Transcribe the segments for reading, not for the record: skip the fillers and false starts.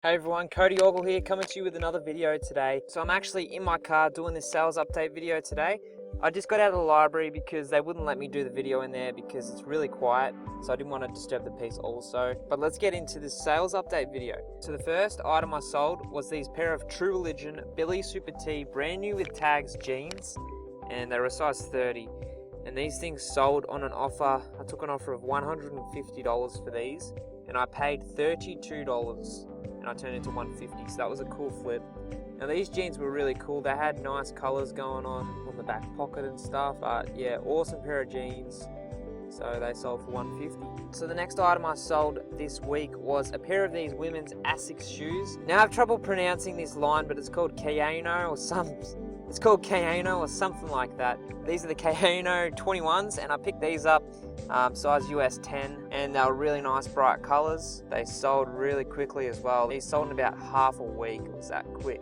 Hey everyone, Cody Ogle here, coming to you with another video today. So I'm actually in my car doing this sales update video today. I just got out of the library because they wouldn't let me do the video in there because it's really quiet, so I didn't want to disturb the peace also. But let's get into this sales update video. So the first item I sold was these pair of True Religion Billy Super T brand new with tags jeans, and they were a size 30. And these things sold on an offer. I took an offer of $150 for these, and I paid $32. And I turned into 150, so that was a cool flip. Now these jeans were really cool. They had nice colors going on the back pocket and stuff, but yeah, awesome pair of jeans. So they sold for 150. So the next item I sold this week was a pair of these women's Asics shoes. Now I have trouble pronouncing this line, but it's called Kayano or something like that. These are the Kayano 21s, and I picked these up size US 10, and they were really nice bright colors. They sold really quickly as well. These sold in about half a week. It was that quick.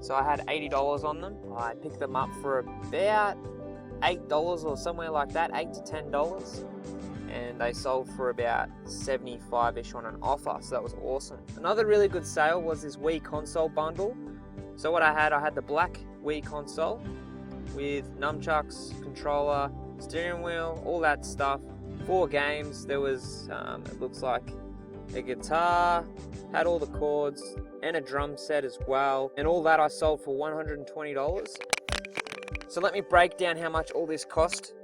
So I had $80 on them. I picked them up for about $8 or somewhere like that, $8 to $10. And they sold for about 75-ish on an offer, so that was awesome. Another really good sale was this Wii console bundle. So what I had the black Wii console with nunchucks, controller, steering wheel, all that stuff. 4 games. There was, it looks like a guitar, had all the chords, and a drum set as well. And all that I sold for $120. So let me break down how much all this cost.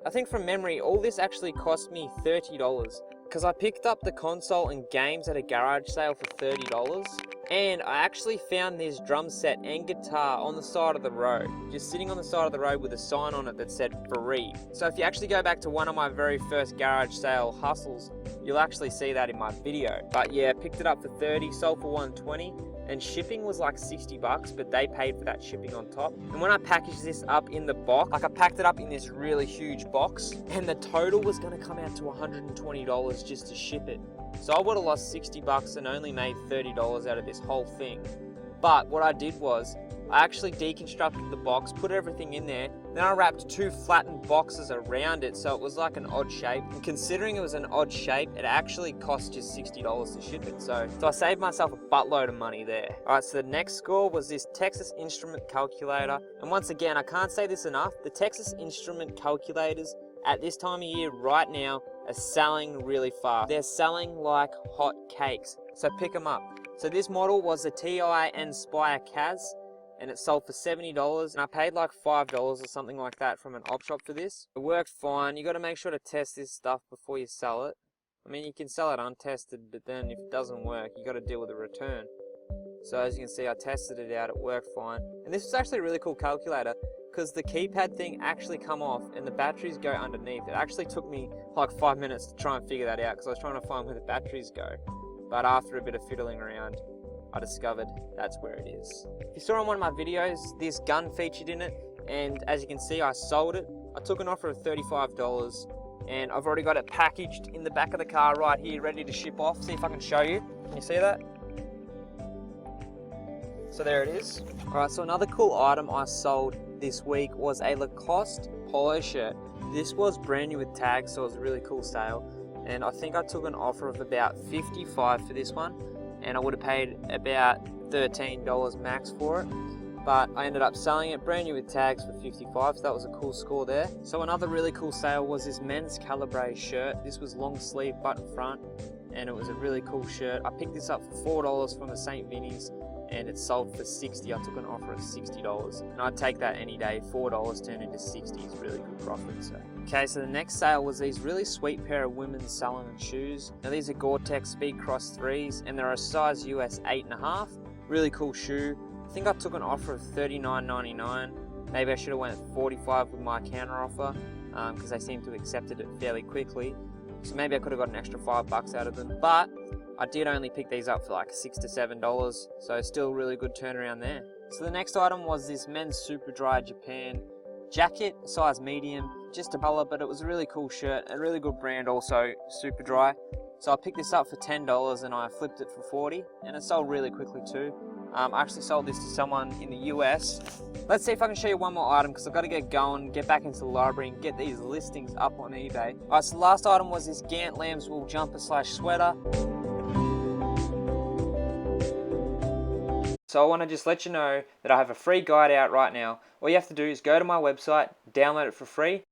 I think from memory, all this actually cost me $30. Because I picked up the console and games at a garage sale for $30. And I actually found this drum set and guitar on the side of the road, just sitting on the side of the road with a sign on it that said free. So if you actually go back to one of my very first garage sale hustles, you'll actually see that in my video. But yeah, picked it up for 30, sold for 120, and shipping was like 60 bucks, but they paid for that shipping on top. And when I packaged this up in the box, like I packed it up in this really huge box, and the total was gonna come out to $120 just to ship it. So I would have lost 60 bucks and only made $30 out of this whole thing. But what I did was, I actually deconstructed the box, put everything in there, then I wrapped 2 flattened boxes around it so it was like an odd shape. And considering it was an odd shape, it actually cost just $60 to ship it. So I saved myself a buttload of money there. Alright, so the next score was this Texas Instrument calculator. And once again, I can't say this enough, the Texas Instrument calculators at this time of year right now are selling really fast. They're selling like hot cakes, so pick them up. So this model was the TI Inspire Kaz, and it sold for $70, and I paid like $5 or something like that from an op shop for this. It worked fine. You got to make sure to test this stuff before you sell it. I mean, you can sell it untested, but then if it doesn't work, you got to deal with a return. So as you can see, I tested it out, it worked fine. And this was actually a really cool calculator, because the keypad thing actually come off and the batteries go underneath. It actually took me like 5 minutes to try and figure that out because I was trying to find where the batteries go. But after a bit of fiddling around, I discovered that's where it is. If you saw on one of my videos, this gun featured in it, and as you can see, I sold it. I took an offer of $35, and I've already got it packaged in the back of the car right here, ready to ship off. See if I can show you. Can you see that? So there it is. Alright, so another cool item I sold this week was a Lacoste polo shirt. This was brand new with tags, so it was a really cool sale. And I think I took an offer of about $55 for this one, and I would have paid about $13 max for it. But I ended up selling it brand new with tags for $55, so that was a cool score there. So another really cool sale was this men's Calibre shirt. This was long sleeve button front, and it was a really cool shirt. I picked this up for $4 from the St. Vinny's, and it sold for $60. I took an offer of $60, and I'd take that any day. $4 turned into $60 is really good profit. So. Okay, so the next sale was these really sweet pair of women's Salomon shoes. Now these are Gore-Tex Speedcross 3s, and they're a size US 8.5. Really cool shoe. I think I took an offer of $39.99. Maybe I should have went at $45 with my counter offer, because they seemed to have accepted it fairly quickly. So maybe I could have got an extra $5 out of them, but I did only pick these up for like $6 to $7, so still a really good turnaround there. So the next item was this men's Superdry Japan jacket, size medium, just a color, but it was a really cool shirt, a really good brand also, Superdry. So I picked this up for $10 and I flipped it for $40, and it sold really quickly too. I actually sold this to someone in the US. Let's see if I can show you one more item because I've got to get going, get back into the library and get these listings up on eBay. Alright, so the last item was this Gant Lambswool jumper slash sweater. So I want to just let you know that I have a free guide out right now. All you have to do is go to my website, download it for free.